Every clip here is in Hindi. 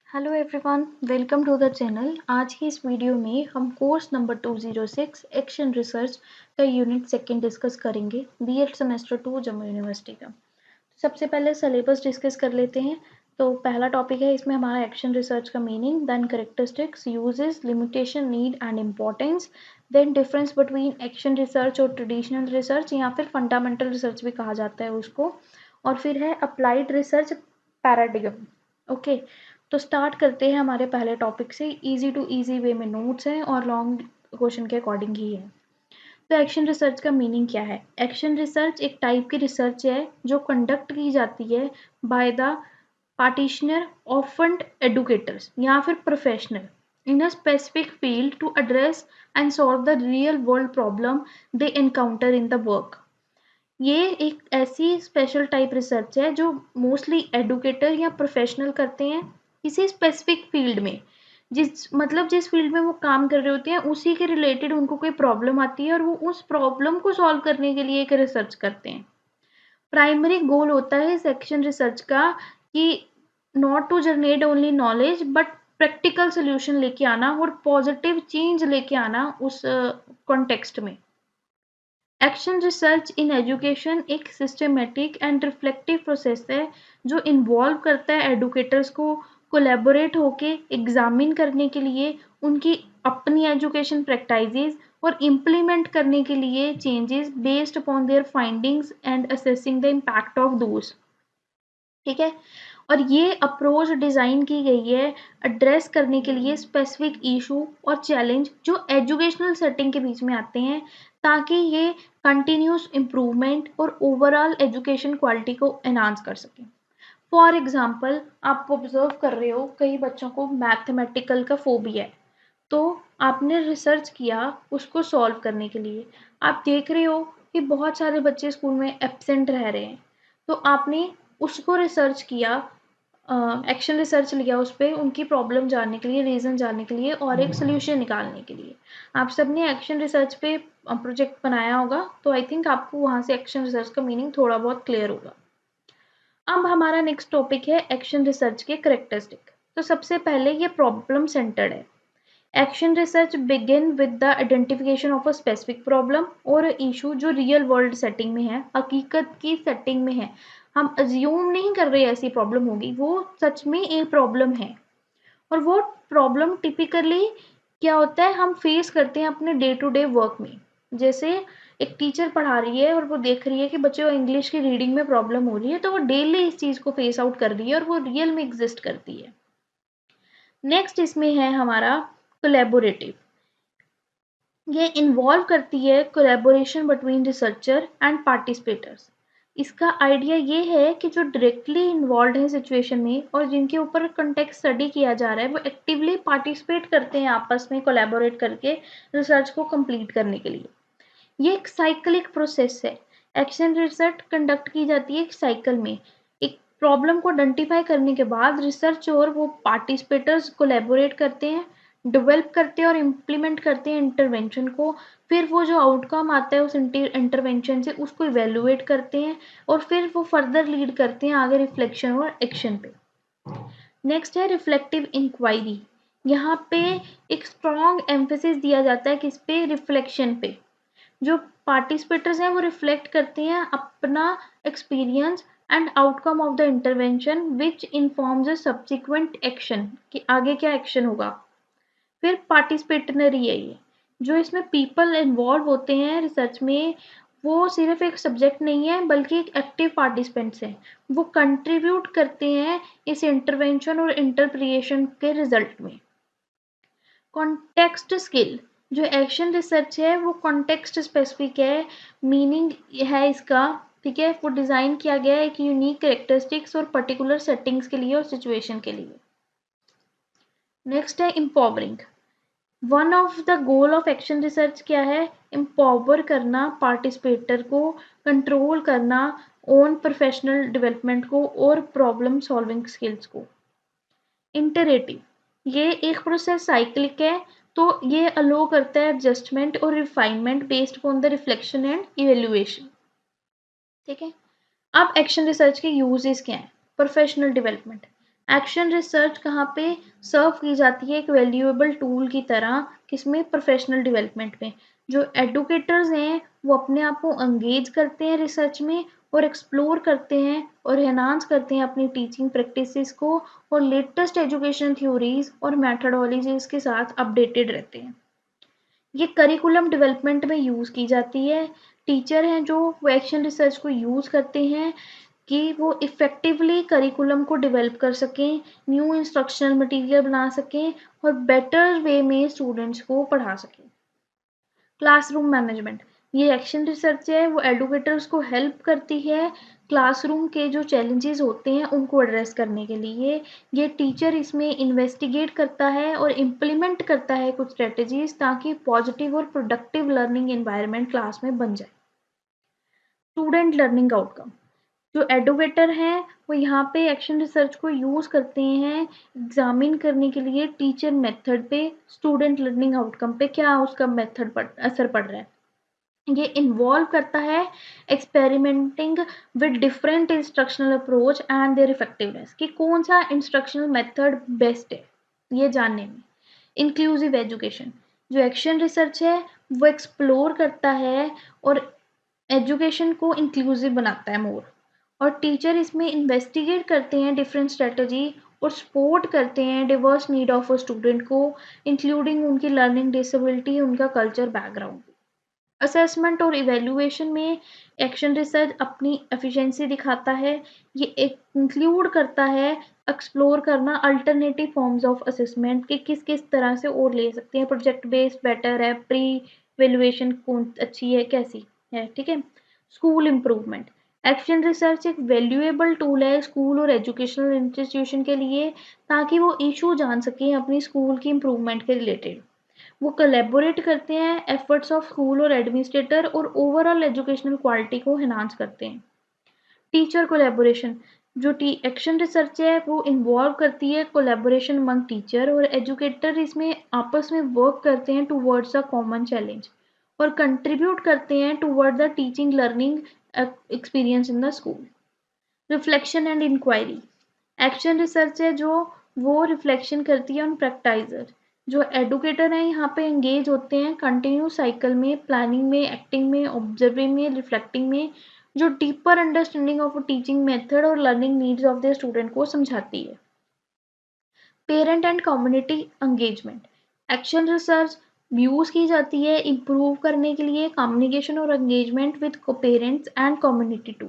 Hello everyone, welcome to the channel. आज की इस वीडियो में हम कोर्स नंबर 206 एक्शन रिसर्च का यूनिट सेकंड डिस्कस करेंगे, बीएड सेमेस्टर 2 जम्मू यूनिवर्सिटी का। सबसे पहले सिलेबस डिस्कस कर लेते हैं। तो पहला टॉपिक है इसमें हमारा एक्शन रिसर्च का meaning, then characteristics, uses, limitation, need and importance, then difference between action research और ट्रेडिशनल रिसर्च या फिर फंडामेंटल रिसर्च भी कहा जाता है उसको, और फिर है अप्लाइड रिसर्च पैराडिगम। ओके, तो स्टार्ट करते हैं हमारे पहले टॉपिक से। इजी टू इजी वे में नोट्स हैं और लॉन्ग क्वेश्चन के अकॉर्डिंग ही है। तो एक्शन रिसर्च का मीनिंग क्या है? एक्शन रिसर्च एक टाइप की रिसर्च है जो कंडक्ट की जाती है by the practitioner often educators या फिर professional in a specific field to address and solve the real world problem they encounter in the work. ये एक ऐसी स्पेशल टाइप रिसर्च है जो मोस्टली एडुकेटर या प्रोफेशनल करते हैं किसी स्पेसिफिक फील्ड में। जिस फील्ड में वो काम कर रहे होते हैं उसी के रिलेटेड उनको कोई प्रॉब्लम आती है और वो उस प्रॉब्लम को सॉल्व करने के लिए एक रिसर्च करते हैं। प्राइमरी गोल होता है इस एक्शन रिसर्च का कि not to generate only knowledge but practical solution लेके आना और पॉजिटिव चेंज लेके आना उस कॉन्टेक्स्ट में। एक्शन रिसर्च इन एजुकेशन एक सिस्टमेटिक एंड रिफ्लेक्टिव प्रोसेस है जो इन्वॉल्व करता है एडुकेटर्स को कोलैबोरेट होके एग्जामिन करने के लिए उनकी अपनी एजुकेशन प्रैक्टिसेस और इम्प्लीमेंट करने के लिए changes based upon their findings and assessing the impact of those. ठीक है, और ये अप्रोच डिज़ाइन की गई है एड्रेस करने के लिए स्पेसिफिक इशू और चैलेंज जो एजुकेशनल सेटिंग के बीच में आते हैं, ताकि ये कंटिन्यूस इम्प्रूवमेंट और ओवरऑल एजुकेशन क्वालिटी को एनहांस कर सकें। फॉर एग्जांपल, आप ऑब्जर्व कर रहे हो कई बच्चों को मैथमेटिकल का फोबिया है, तो आपने रिसर्च किया उसको सॉल्व करने के लिए। आप देख रहे हो कि बहुत सारे बच्चे स्कूल में एब्सेंट रह रहे हैं, तो आपने उसको रिसर्च किया, एक्शन रिसर्च लिया उस पर उनकी प्रॉब्लम जानने के लिए, रीज़न जानने के लिए और एक सोल्यूशन निकालने के लिए। आप सबने एक्शन रिसर्च पे प्रोजेक्ट बनाया होगा, तो आई थिंक आपको वहाँ से एक्शन रिसर्च का मीनिंग थोड़ा बहुत क्लियर होगा। अब हमारा नेक्स्ट टॉपिक है एक्शन रिसर्च के करेक्टरिस्टिक। तो सबसे पहले ये प्रॉब्लम सेंटर्ड है। Action research begin with the identification of a specific problem और इशू जो रियल वर्ल्ड सेटिंग में है, हकीकत की सेटिंग में है। हम अज्यूम नहीं कर रहे ऐसी प्रॉब्लम होगी, वो सच में एक प्रॉब्लम है। और वो प्रॉब्लम टिपिकली क्या होता है, हम फेस करते हैं अपने डे टू डे वर्क में। जैसे एक टीचर पढ़ा रही है और वो देख रही है कि बच्चे को इंग्लिश की रीडिंग में प्रॉब्लम हो रही है, तो वो डेली इस चीज़ को फेस आउट कर रही है और वो रियल में एग्जिस्ट करती है। नेक्स्ट इसमें है हमारा कोलैबोरेटिव। ये इन्वॉल्व करती है कोलैबोरेशन बिटवीन रिसर्चर एंड पार्टिसिपेटर्स। इसका आइडिया ये है कि जो डायरेक्टली इन्वॉल्व हैं सिचुएशन में और जिनके ऊपर कंटेक्स्ट स्टडी किया जा रहा है, वो एक्टिवली पार्टिसिपेट करते हैं आपस में कोलैबोरेट करके रिसर्च को कंप्लीट करने के लिए। ये एक साइक्लिक प्रोसेस है। एक्शन रिसर्च कंडक्ट की जाती है एक साइकिल में। एक प्रॉब्लम को आइडेंटिफाई करने के बाद रिसर्च और वो पार्टिसिपेटर्स कोलैबोरेट करते हैं, डेवलप करते हैं और इम्प्लीमेंट करते हैं इंटरवेंशन को। फिर वो जो आउटकम आता है उस इंटरवेंशन से उसको इवेलुएट करते हैं और फिर वो फर्दर लीड करते हैं आगे रिफ्लेक्शन और एक्शन पे। नेक्स्ट है रिफ्लेक्टिव इंक्वायरी। यहाँ पे एक स्ट्रॉन्ग एम्फेसिस दिया जाता है किस पे? रिफ्लेक्शन पे। जो पार्टिसिपेटर्स हैं वो रिफ्लेक्ट करते हैं अपना experience and outcome of the intervention which informs a subsequent action कि आगे क्या एक्शन होगा। फिर पार्टिसिपेटनरी है ये, जो इसमें पीपल इन्वॉल्व होते हैं रिसर्च में, वो सिर्फ एक सब्जेक्ट नहीं है बल्कि एक एक्टिव पार्टिसिपेंट्स हैं। वो कंट्रीब्यूट करते हैं इस इंटरवेंशन और इंटरप्रिएशन के रिजल्ट में। कॉन्टेक्स्ट स्किल, जो एक्शन रिसर्च है वो कॉन्टेक्स्ट स्पेसिफिक है, मीनिंग है इसका। ठीक है, वो डिज़ाइन किया गया है एक यूनिक कैरेक्टरिस्टिक्स और पर्टिकुलर सेटिंग्स के लिए और सिचुएशन के लिए। नेक्स्ट है empowering. One of the goal of action research क्या है? एम्पावर करना पार्टिसिपेटर को, कंट्रोल करना ओन प्रोफेशनल डेवलपमेंट को और प्रॉब्लम सॉल्विंग स्किल्स को। इंटरेटिव, ये एक प्रोसेस साइक्लिक है, तो ये अलो करता है एडजस्टमेंट और refinement based on the reflection and evaluation. ठीक है, अब एक्शन रिसर्च के यूजेस क्या हैं? प्रोफेशनल डेवलपमेंट, एक्शन रिसर्च कहाँ पे सर्व की जाती है, एक वैल्यूएबल टूल की तरह, किसमें, प्रोफेशनल डेवलपमेंट में। जो एडुकेटर्स हैं वो अपने आप को एंगेज करते हैं रिसर्च में और एक्सप्लोर करते हैं और एनहांस करते हैं अपनी टीचिंग प्रैक्टिसेस को और लेटेस्ट एजुकेशन थ्योरीज और मैथडोलॉजीज के साथ अपडेटेड रहते हैं। ये करिकुलम डेवलपमेंट में यूज़ की जाती है। टीचर हैं जो वो एक्शन रिसर्च को यूज़ करते हैं कि वो इफ़ेक्टिवली करिकुलम को डेवलप कर सकें, न्यू इंस्ट्रक्शनल मटेरियल बना सकें और बेटर वे में स्टूडेंट्स को पढ़ा सकें। क्लासरूम मैनेजमेंट, ये एक्शन रिसर्च है वो एडुकेटर्स को हेल्प करती है क्लासरूम के जो चैलेंजेस होते हैं उनको एड्रेस करने के लिए। ये टीचर इसमें इन्वेस्टिगेट करता है और इम्प्लीमेंट करता है कुछ स्ट्रेटजीज ताकि पॉजिटिव और प्रोडक्टिव लर्निंग एनवायरनमेंट क्लास में बन जाए। स्टूडेंट लर्निंग आउटकम, जो एडुकेटर हैं वो यहाँ पे एक्शन रिसर्च को यूज़ करते हैं एग्जामिन करने के लिए टीचर मेथड पे, स्टूडेंट लर्निंग आउटकम पे क्या उसका मेथड पर असर पड़ रहा है। ये इन्वॉल्व करता है experimenting with different instructional approach and their effectiveness, कि कौन सा इंस्ट्रक्शनल मेथड बेस्ट है ये जानने में। इंक्लूसिव एजुकेशन, जो एक्शन रिसर्च है वो एक्सप्लोर करता है और एजुकेशन को इंक्लूसिव बनाता है मोर, और टीचर इसमें इन्वेस्टिगेट करते हैं डिफरेंट स्ट्रेटजी और सपोर्ट करते हैं Divers need of a student को, इंक्लूडिंग उनकी लर्निंग डिसेबिलिटी, उनका कल्चर बैकग्राउंड। असेसमेंट और इवैल्यूएशन में एक्शन रिसर्च अपनी एफिशिएंसी दिखाता है। ये इंक्लूड करता है एक्सप्लोर करना अल्टरनेटिव फॉर्म्स ऑफ असेसमेंट कि किस किस तरह से और ले सकते हैं, प्रोजेक्ट बेस्ड बेटर है, प्री इवैल्यूएशन कौन अच्छी है कैसी है, ठीक है। स्कूल इम्प्रूवमेंट, एक्शन रिसर्च एक वैल्यूएबल टूल है स्कूल और एजुकेशनल इंस्टीट्यूशन के लिए ताकि वो इशू जान सकें अपनी स्कूल की इम्प्रूवमेंट के रिलेटेड। वो कोलैबोरेट करते हैं एफर्ट्स ऑफ स्कूल और एडमिनिस्ट्रेटर और ओवरऑल एजुकेशनल क्वालिटी को एनहांस करते हैं। टीचर कोलैबोरेशन, जो एक्शन रिसर्च है वो इन्वॉल्व करती है कोलैबोरेशन अमंग टीचर और एजुकेटर, इसमें आपस में वर्क करते हैं टूवर्ड्स अ कॉमन चैलेंज और कंट्रीब्यूट करते हैं toward the teaching learning experience in the school. Reflection and inquiry, action research है जो वो रिफ्लेक्शन करती है ऑन प्रैक्टाइजर। जो एडुकेटर हैं यहाँ पे एंगेज होते हैं कंटिन्यू साइकिल में, प्लानिंग में, एक्टिंग में, ऑब्जर्विंग में, रिफ्लेक्टिंग में, जो deeper understanding of teaching method और learning needs of the student को समझाती है। Parent and community engagement, action research use की जाती है इम्प्रूव करने के लिए कम्युनिकेशन और engagement with parents and community too.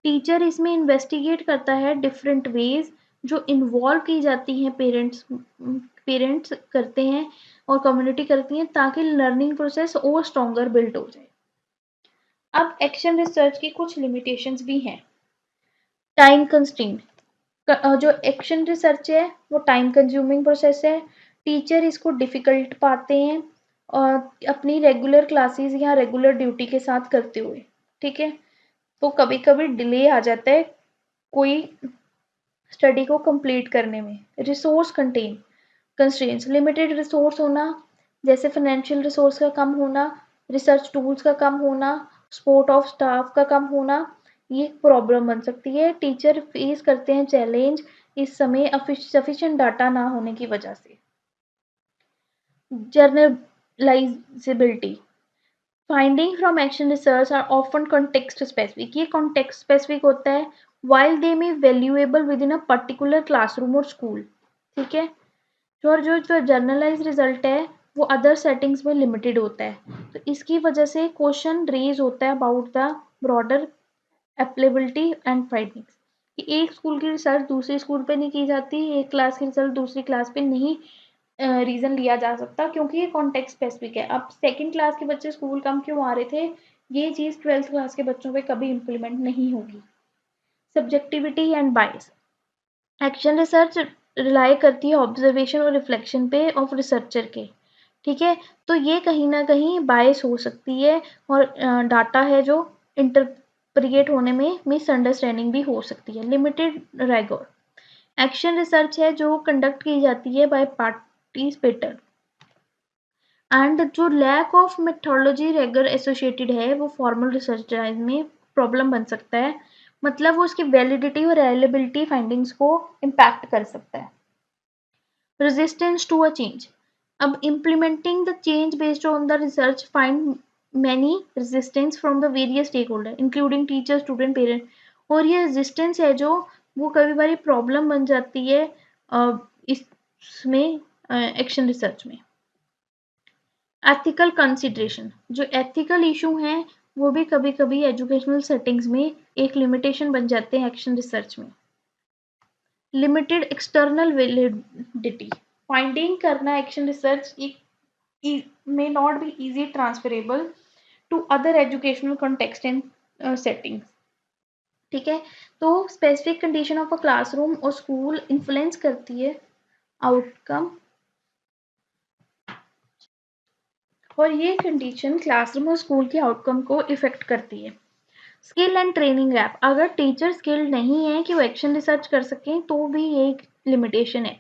Teacher इसमें इन्वेस्टिगेट करता है डिफरेंट वेज जो इन्वॉल्व की जाती हैं, पेरेंट्स करते हैं और कम्युनिटी करती है ताकि लर्निंग प्रोसेस और स्ट्रॉन्गर बिल्ड हो जाए। अब एक्शन रिसर्च की कुछ लिमिटेशंस भी हैं। टाइम कंस्ट्रेंट, जो एक्शन रिसर्च है वो टाइम कंज्यूमिंग प्रोसेस है, टीचर इसको डिफिकल्ट पाते हैं और अपनी रेगुलर क्लासेस या रेगुलर ड्यूटी के साथ करते हुए, ठीक है। तो कभी कभी डिले आ जाता है कोई स्टडी को कंप्लीट करने में। रिसोर्स कंस्ट्रेंट्स, लिमिटेड रिसोर्स होना, जैसे फाइनेंशियल रिसोर्स का कम होना, रिसर्च टूल्स का कम होना, सपोर्ट ऑफ स्टाफ का कम होना, ये प्रॉब्लम बन सकती है। टीचर फेस करते हैं चैलेंज इस समय सफिशिएंट डाटा ना होने की वजह से। Generalisability, finding from action research are often context specific, ये कॉन्टेक्स्ट स्पेसिफिक होता है while they may valuable within a particular classroom और स्कूल, ठीक है। और जो जर्नलाइज रिजल्ट है वो अदर सेटिंग्स में लिमिटेड होता है, तो इसकी वजह से क्वेश्चन रेज होता है about the broader applicability and findings, कि एक स्कूल की रिसर्च दूसरे स्कूल पे नहीं की जाती, एक क्लास की रिसर्च दूसरी क्लास पे नहीं रीज़न लिया जा सकता क्योंकि ये कॉन्टेक्स्ट स्पेसिफिक है। अब सेकंड क्लास के बच्चे स्कूल कम क्यों आ रहे थे, ये चीज़ 12th क्लास के बच्चों पे कभी इम्प्लीमेंट नहीं होगी। Subjectivity and bias, action research rely करती है ऑब्जर्वेशन और रिफ्लेक्शन पे ऑफ रिसर्चर के, ठीक है। तो ये कहीं ना कहीं बायस हो सकती है और डाटा है जो इंटरप्रिएट होने में मिसअंडरस्टैंडिंग भी हो सकती है। लिमिटेड रैगोर, एक्शन रिसर्च है जो कंडक्ट की जाती है बाय पार्टिसिपेटर एंड जो lack of methodology rigour associated है वो फॉर्मल रिसर्च में प्रॉब्लम बन सकता है। मतलब वो उसकी वैलिडिटी और रिलायबिलिटी फाइंडिंग्स को इम्पैक्ट कर सकता है। Resistance to a change. अब implementing the change based on the research find many resistance from the various stakeholder including teacher, student, parent. और ये resistance है जो वो कभी बारी प्रॉब्लम बन जाती है इसमें एक्शन रिसर्च में। एथिकल कंसिडरेशन, जो एथिकल इशू हैं वो भी कभी कभी एजुकेशनल सेटिंग्स में एक लिमिटेशन बन जाते हैं एक्शन रिसर्च में। लिमिटेड एक्सटर्नल वैलिडिटी, फाइंडिंग करना action research may not be easy transferable to other educational context and settings। ठीक है, तो specific condition of a classroom और स्कूल इन्फ्लुएंस करती है आउटकम, और ये कंडीशन क्लासरूम और स्कूल के आउटकम को इफेक्ट करती है। स्किल एंड ट्रेनिंग गैप, अगर टीचर स्किल्ड नहीं है कि वो एक्शन रिसर्च कर सकें तो भी ये एक लिमिटेशन है।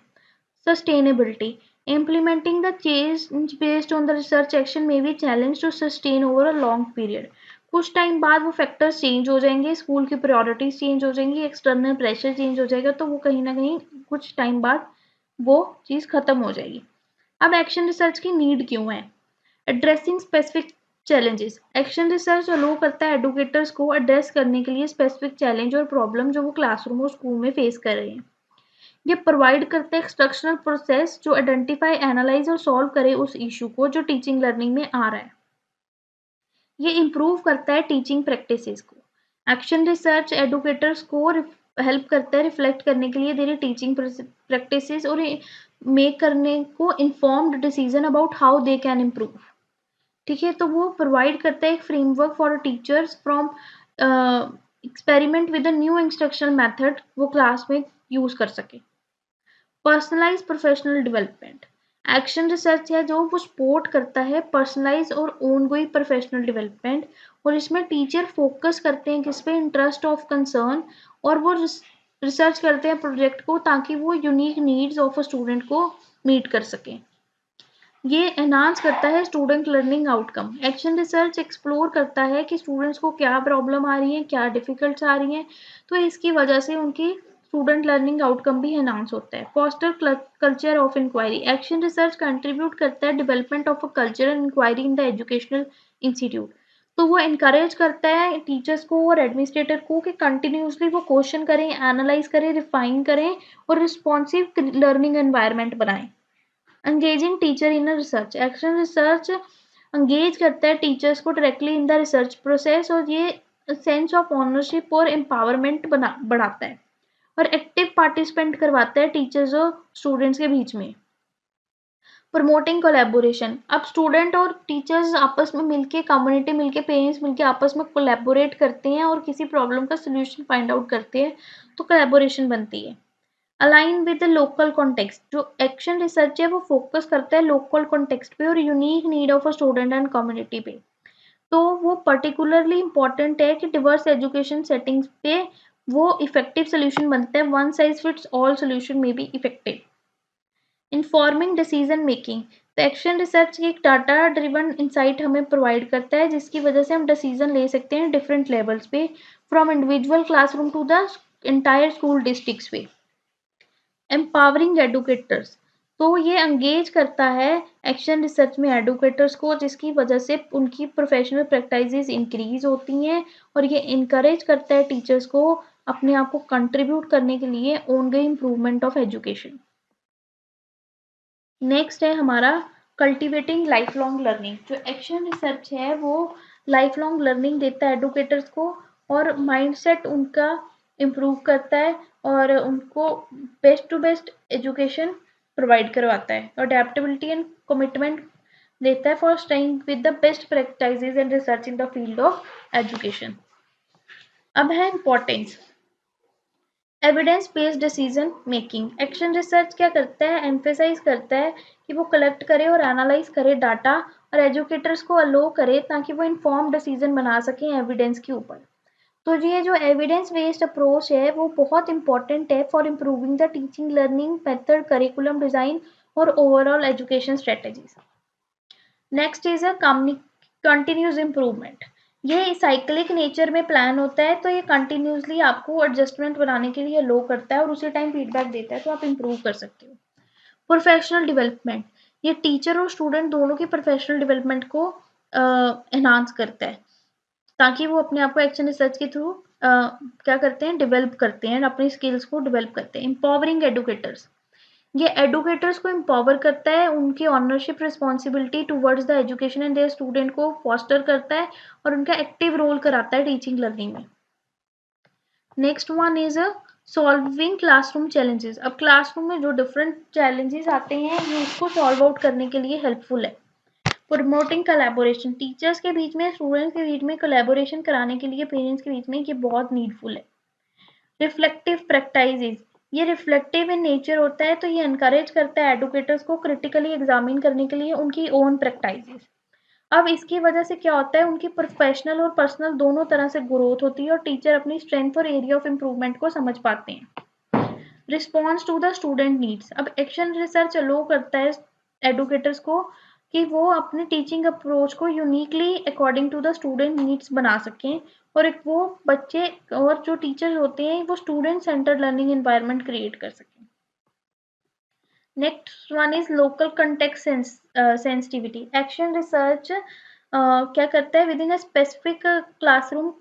Sustainability, implementing the change based on the research action may be challenged to sustain over a long period। कुछ टाइम बाद वो फैक्टर्स चेंज हो जाएंगे, स्कूल की प्रायोरिटीज चेंज हो जाएंगी, एक्सटर्नल प्रेशर चेंज हो जाएगा, तो वो कहीं ना कहीं कुछ टाइम बाद वो चीज़ खत्म हो जाएगी। अब एक्शन रिसर्च की नीड क्यों है? Addressing specific challenges, action research allow करता है एडुकेटर्स को एड्रेस करने के लिए स्पेसिफिक चैलेंज और प्रॉब्लम जो वो क्लासरूम और स्कूल में फेस कर रहे हैं। ये प्रोवाइड करते हैं इंस्ट्रक्शनल प्रोसेस जो आइडेंटिफाई, एनालाइज और सॉल्व करे उस इशू को जो टीचिंग लर्निंग में आ रहा है। ये इम्प्रूव करता है टीचिंग प्रैक्टिसेस को। एक्शन रिसर्च एडुकेटर्स को हेल्प करता है रिफ्लेक्ट करने के लिए देरी टीचिंग प्रैक्टिसेस और मेक करने को informed decision about how they can improve. ठीक है, तो वो प्रोवाइड करता है एक framework for teachers from experiment with a new instructional method वो क्लास में यूज कर सके। Personalize professional development, action research है जो वो सपोर्ट करता है पर्सनलाइज और ओनगोइंग प्रोफेशनल डेवलपमेंट, और इसमें टीचर फोकस करते हैं किस पे, इंटरेस्ट ऑफ कंसर्न, और वो रिसर्च करते हैं प्रोजेक्ट को ताकि वो unique needs of a student को मीट कर सकें। ये एनहांस करता है student learning outcome. Action research explore करता है कि स्टूडेंट्स को क्या प्रॉब्लम आ रही है, क्या डिफिकल्ट्स आ रही हैं, तो इसकी वजह से उनकी स्टूडेंट लर्निंग आउटकम भी एनहांस होता है। Foster culture of inquiry, action research contribute करता है development of a culture and inquiry in the educational institute. तो वो इनकरेज करता है टीचर्स को और एडमिनिस्ट्रेटर को कि कंटिन्यूसली वो क्वेश्चन करें, एनालाइज करें, रिफाइन करें और रिस्पॉन्सिव लर्निंग एनवायरनमेंट बनाएं। Engaging teacher in research, action research engage करता है टीचर्स को directly in the research process, और ये सेंस ऑफ ओनरशिप और एम्पावरमेंट बढ़ाता है और एक्टिव पार्टिसिपेंट करवाता है टीचर्स और स्टूडेंट्स के बीच में। प्रमोटिंग कोलैबोरेशन, अब स्टूडेंट और टीचर्स आपस में मिलके, कम्युनिटी मिलके, पेरेंट्स मिलके आपस में कोलैबोरेट करते हैं और किसी प्रॉब्लम का सोल्यूशन फाइंड आउट करते हैं, तो कोलैबोरेशन बनती है। Align with the local context, जो एक्शन रिसर्च है वो फोकस करता है लोकल कॉन्टेक्स्ट पे और unique need of a student and community पे, तो वो पर्टिकुलरली इंपॉर्टेंट है कि डिवर्स एजुकेशन सेटिंग्स पे वो इफेक्टिव सोल्यूशन बनता है। One size fits all solution में be effective. Informing decision making, तो एक्शन रिसर्च एक डाटा ड्रिवन इंसाइट हमें प्रोवाइड करता है जिसकी वजह से हम डिसीजन ले सकते हैं डिफरेंट लेवल्स पे, from individual classroom to the entire school districts पे। एम्पावरिंग एडुकेटर्स, तो ये एंगेज करता है एक्शन रिसर्च में एडुकेटर्स को जिसकी वजह से उनकी प्रोफेशनल प्रैक्टिसेस इंक्रीज होती हैं, और ये इनकरेज करता है टीचर्स को अपने आप को कंट्रीब्यूट करने के लिए ongoing improvement of education. Next है हमारा कल्टिवेटिंग लाइफ लॉन्ग लर्निंग, जो एक्शन रिसर्च है वो लाइफ लॉन्ग लर्निंग देता है एडुकेटर्स को और माइंडसेट उनका इम्प्रूव करता है और उनको best to best education provide करवाता है, और अडेप्टेबिलिटी एंड कमिटमेंट देता है for staying with the best practices and research in the field of education. अब है importance evidence based decision making, action research क्या करता है, एम्फेसाइज करता है कि वो कलेक्ट करे और एनालाइज करे डाटा और एजुकेटर्स को अलो करे ताकि वो इन्फॉर्म डिसीजन बना सकें एविडेंस के ऊपर। तो ये जो एविडेंस बेस्ड अप्रोच है वो बहुत इंपॉर्टेंट है for improving the teaching learning method, curriculum design और overall education strategies. Next is a continuous improvement, ये साइक्लिक नेचर में प्लान होता है, तो ये कंटिन्यूसली आपको एडजस्टमेंट बनाने के लिए लो करता है और उसी टाइम फीडबैक देता है, तो आप इम्प्रूव कर सकते हो। प्रोफेशनल डेवलपमेंट, ये टीचर और स्टूडेंट दोनों की प्रोफेशनल डेवलपमेंट को एनहांस करता है, ताकि वो अपने आप को एक्शन रिसर्च के थ्रू क्या करते हैं, डेवलप करते हैं, अपनी स्किल्स को डेवलप करते हैं। एम्पावरिंग एडुकेटर्स, ये एडुकेटर्स को एम्पावर करता है, उनकी ownership responsibility towards the education and their student को फॉस्टर करता है और उनका एक्टिव रोल कराता है टीचिंग लर्निंग में। Next one is solving classroom challenges. अब क्लासरूम में जो डिफरेंट चैलेंजेस आते हैं, ये उसको सॉल्व आउट करने के लिए हेल्पफुल है। प्रमोटिंग कोलैबोरेशन, टीचर्स के बीच में, स्टूडेंट्स के बीच में कोलैबोरेशन कराने के लिए, पेरेंट्स के बीच में, ये बहुत नीडफुल है। रिफ्लेक्टिव प्रैक्टिसेस, ये रिफ्लेक्टिव इन नेचर होता है, तो ये एनकरेज करता है एडुकेटर्स को क्रिटिकली एग्जामिन करने के लिए उनकी ओन प्रैक्टिसेस। अब इसकी वजह से क्या होता है, उनकी प्रोफेशनल और पर्सनल दोनों तरह से ग्रोथ होती है और टीचर अपनी स्ट्रेंथ और एरिया ऑफ इम्प्रूवमेंट को समझ पाते हैं। Response to the student needs, अब एक्शन रिसर्च अलो करता है एडुकेटर्स को कि वो अपने टीचिंग अप्रोच को uniquely according to the student needs बना सकें और एक वो बच्चे और जो टीचर होते हैं वो student centred learning environment create कर सकें। Next one is local context sensitivity. Action research क्या करता है, with in a specific classroom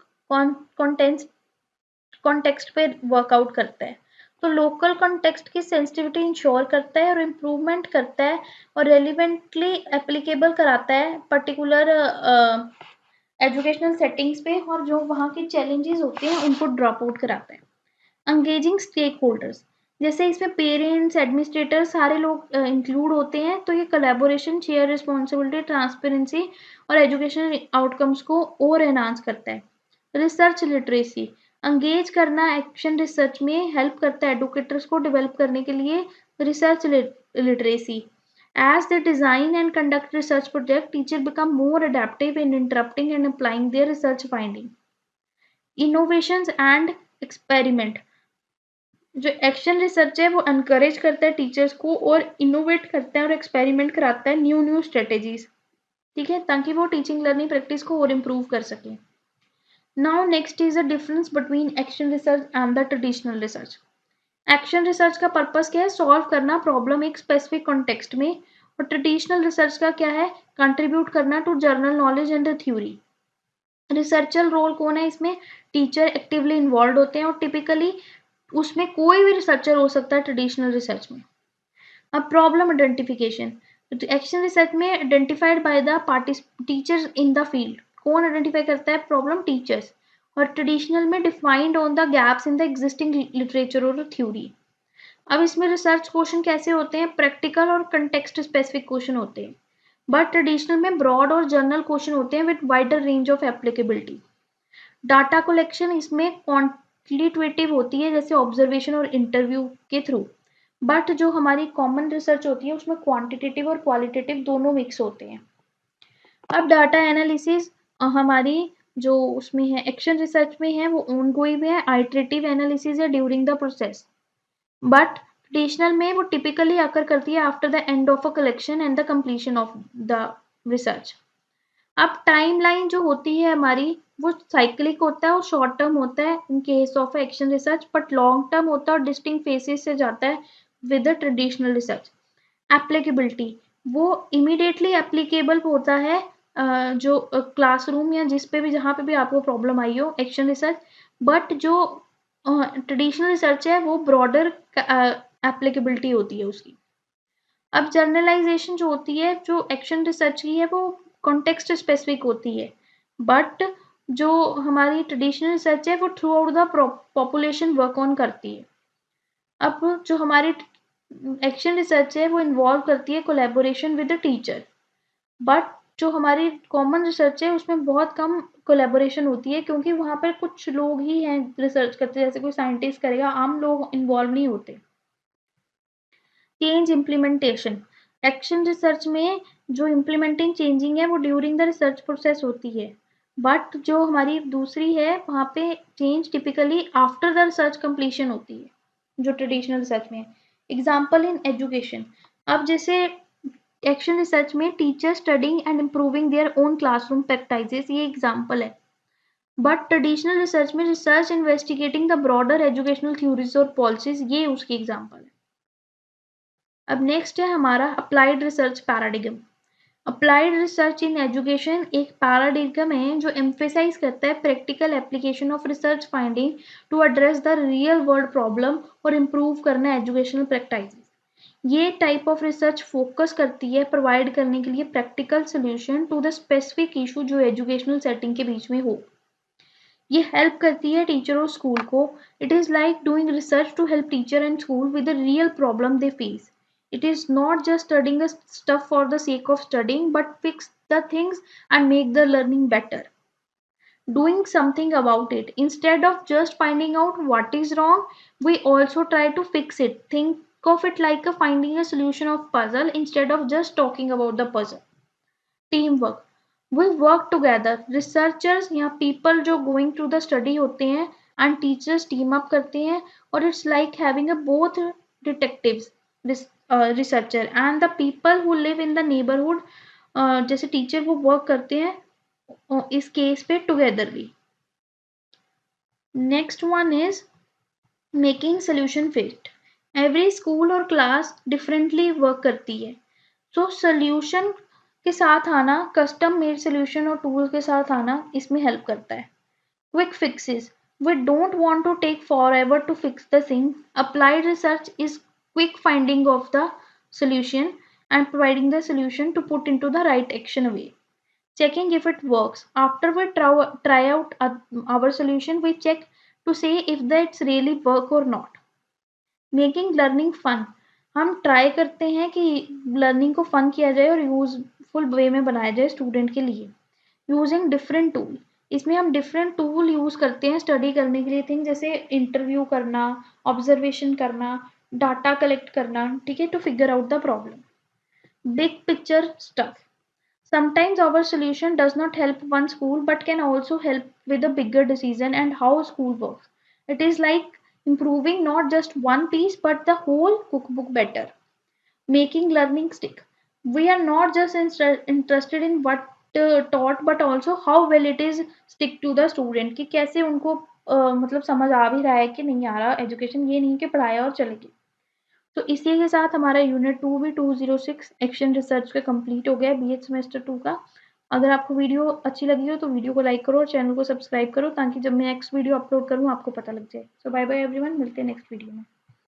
context पे वर्कआउट करता है, तो लोकल कॉन्टेक्स्ट की सेंसिटिविटी इंश्योर करता है और इम्प्रूवमेंट करता है और रेलिवेंटली एप्लीकेबल कराता है पर्टिकुलर एजुकेशनल सेटिंग्स पे, और जो वहाँ के चैलेंजेस होते हैं उनको ड्रॉप आउट कराता है। एंगेजिंग स्टेक होल्डर्स, जैसे इसमें पेरेंट्स, एडमिनिस्ट्रेटर, सारे लोग इंक्लूड होते हैं, तो ये कोलैबोरेशन, शेयर रिस्पॉन्सिबिलिटी, ट्रांसपेरेंसी और एजुकेशनल आउटकम्स को और एनहांस करता है। रिसर्च लिटरेसी, एंगेज करना एक्शन रिसर्च में हेल्प करता है एडुकेटर्स को डेवलप करने के लिए research literacy. As they design and conduct research project, teachers become more adaptive in interrupting and applying their research finding. Innovations and experiment, जो एक्शन रिसर्च है वो एनकरेज करता है टीचर्स को और इनोवेट करता है और एक्सपेरिमेंट कराता है न्यू स्ट्रेटेजीज, ठीक है, ताकि वो टीचिंग लर्निंग प्रैक्टिस को और इम्प्रूव कर सके। Now next is the difference between action research and the traditional research. Action research का पर्पस क्या है, सॉल्व करना प्रॉब्लम एक स्पेसिफिक कॉन्टेक्स्ट में, और ट्रेडिशनल रिसर्च का क्या है, कंट्रीब्यूट करना to general knowledge and theory. Researcher role कौन है इसमें, टीचर एक्टिवली इन्वॉल्व होते हैं और टिपिकली उसमें कोई भी रिसर्चर हो सकता है ट्रेडिशनल रिसर्च में। अब प्रॉब्लम आइडेंटिफिकेशन, एक्शन रिसर्च में identified by the teachers in the field, कौन आइडेंटिफाई करता है प्रॉब्लम, टीचर्स, और ट्रेडिशनल में defined on the gaps in the existing literature और थ्योरी। अब इसमें रिसर्च क्वेश्चन कैसे होते हैं, प्रैक्टिकल और कंटेक्स्ट स्पेसिफिक क्वेश्चन होते हैं, बट ट्रेडिशनल में ब्रॉड और जर्नल क्वेश्चन होते हैं with wider range of applicability. Data collection इसमें क्वांटिटेटिव होती है, जैसे ऑब्जर्वेशन और इंटरव्यू के थ्रू, बट जो हमारी कॉमन रिसर्च होती है उसमें क्वांटिटेटिव और क्वालिटेटिव दोनों मिक्स होते हैं। अब डाटा एनालिसिस हमारी जो उसमें है एक्शन रिसर्च में है वो ऑनगोइंग है, आइटरेटिव एनालिसिस है during the process, but traditional में वो टिपिकली आकर करती है after the end of a collection and the completion of the research. अब टाइमलाइन जो होती है हमारी वो साइक्लिक होता है और शॉर्ट टर्म होता है in case of action research, but long term होता है और डिस्टिंक्ट फेसेस से जाता है with the traditional research. Applicability, वो इमीडिएटली एप्लीकेबल होता है जो क्लासरूम या जिस पे भी जहाँ पे भी आपको प्रॉब्लम आई हो एक्शन रिसर्च, बट जो ट्रेडिशनल रिसर्च है वो ब्रॉडर एप्लीकेबिलिटी होती है उसकी। अब जर्नलाइजेशन जो होती है, जो एक्शन रिसर्च की है वो कॉन्टेक्स्ट स्पेसिफिक होती है, बट जो हमारी ट्रेडिशनल रिसर्च है वो through out the population work on करती है। अब जो हमारी एक्शन रिसर्च है वो इन्वॉल्व करती है collaboration with the teacher, but जो हमारी कॉमन रिसर्च है उसमें बहुत कम कोलैबोरेशन होती है, क्योंकि वहाँ पर कुछ लोग ही हैं रिसर्च करते, जैसे कोई साइंटिस्ट करेगा, आम लोग इन्वॉल्व नहीं होते। चेंज इम्प्लीमेंटेशन, एक्शन रिसर्च में जो इम्प्लीमेंटिंग चेंजिंग है वो ड्यूरिंग द रिसर्च प्रोसेस होती है, बट जो हमारी दूसरी है वहाँ पे change typically after the research completion होती है जो ट्रेडिशनल रिसर्च में। एग्जाम्पल इन एजुकेशन, अब जैसे एक्शन रिसर्च में teacher studying and improving their own classroom practices, ये एग्जाम्पल है। बट ट्रेडिशनल रिसर्च में research investigating the broader educational theories और पॉलिसीज, ये उसकी एग्जाम्पल है। अब नेक्स्ट है हमारा applied research paradigm. Applied research in education एक पैराडिगम है जो एम्फेसाइज करता है practical application of research finding to address the real world problem और इम्प्रूव करना एजुकेशनल प्रैक्टिसेस। ये टाइप ऑफ रिसर्च फोकस करती है प्रोवाइड करने के लिए practical solution to the specific issue जो एजुकेशनल सेटिंग के बीच में हो। ये हेल्प करती है टीचर और स्कूल को। It is like doing research to help teacher and school with the real problem they face. It is not just studying the stuff for the sake of studying, but fix the things and make the learning better. Doing something about it. Instead of just finding out what is wrong, we also try to fix it. Think of it like a finding a solution of puzzle instead of just talking about the puzzle. Teamwork. We work together. Researchers या people जो going through the study होते हैं and teachers team up करते हैं और it's like having a both detectives, researcher and the people who live in the neighborhood, जैसे टीचर वो वर्क करते हैं इस केस पे togetherly. Next one is making solution fit. Every school और क्लास डिफरेंटली वर्क करती है, सो सोल्यूशन के साथ आना, कस्टम मेड सोल्यूशन और टूल के साथ आना इसमें हेल्प करता है। Quick fixes. We don't want to take forever to fix the thing. Applied research is quick finding of the solution and providing the solution to put into the right action way. Checking if it works. After we try out our solution, we check to see if that's really work or not. Making learning fun. हम ट्राई करते हैं कि लर्निंग को फन किया जाए और यूजफुल वे में बनाया जाए स्टूडेंट के लिए। Using different tool. इसमें हम डिफरेंट टूल यूज़ करते हैं स्टडी करने के लिए थिंग, जैसे इंटरव्यू करना, ऑब्जर्वेशन करना, डाटा कलेक्ट करना, ठीक है, to figure out the problem. Big picture stuff. Sometimes our solution does not help one school but can also help with a bigger decision and how school works. It is like improving not just one piece but the whole cookbook better. Making learning stick. We are not just interested in what taught but also how well it is stick to the student, कि कैसे उनको मतलब समझ आ भी रहा है कि नहीं आ रहा एजुकेशन, ये नहीं कि पढ़ाया और चले गए। तो इसी के साथ हमारा यूनिट 2 भी 206 एक्शन रिसर्च का कंप्लीट हो गया बीएड सेमेस्टर 2 का। अगर आपको वीडियो अच्छी लगी हो तो वीडियो को लाइक करो और चैनल को सब्सक्राइब करो ताकि जब मैं नेक्स्ट वीडियो अपलोड करूँ आपको पता लग जाए। सो बाय बाय एवरीवन, मिलते हैं नेक्स्ट वीडियो में।